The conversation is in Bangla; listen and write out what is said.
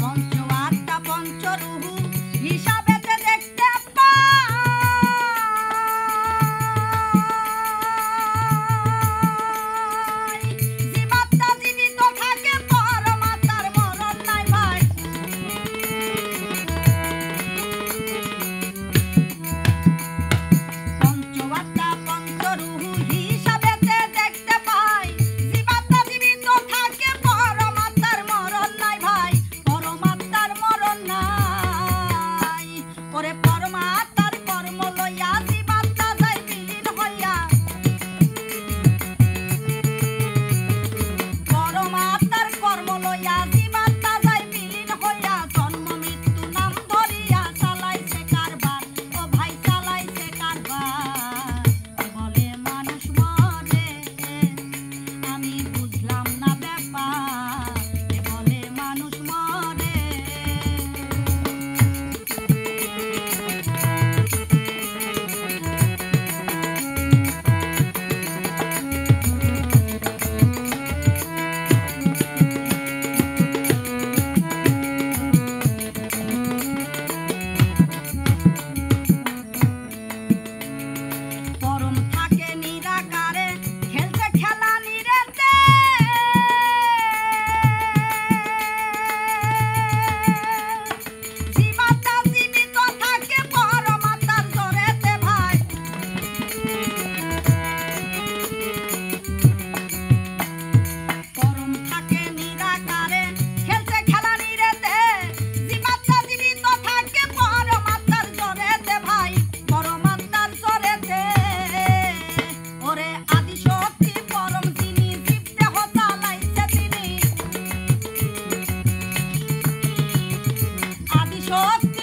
পঞ্চআত্মা পঞ্চরূহ হিসাবেতে দেখতে পাই। জীবাত্মা জীবিত থাকে, পরমাত্মার মরণ নাই ভাই। পঞ্চআত্মা পঞ্চরূহ হিসাবেতে দেখতে পাই। জীবাত্মা জীবিত থাকে, পরমাত্মার মরণ নাই ভাই। পরমাত্মার মরণ নাই। ওরে পরমাত্মার কর্ম লইয়া জীবাত্মা যায় বিলীন হইয়া। পরমাত্মার কর্ম লইয়া জীবাত্মা যায় বিলীন হইয়া। জন্ম মৃত্যু নাম ধরিয়া চালাইছে কারবার, ও ভাই চালাইছে কারবার। বলে মানুষ মরে, আমি বুঝলাম না ব্যাপার। বলে মানুষ মরে। পরম থাকে নিরাকারে, খেলছে খেলা নিরেতে। জীবাত্মা জীবিত থাকে, পরমাত্মার জোরেতে ভাই। পরম থাকে নিরাকারে, খেলছে খেলা নিরেতে। জীবাত্মা জীবিত থাকে, পরমাত্মার জোরেতে ভাই। পরমাত্মার জোরেতে। ওরে আদি শক্তি পরম যিনি, জীব দেহ চালাইছে তিনি। আদি শক্তি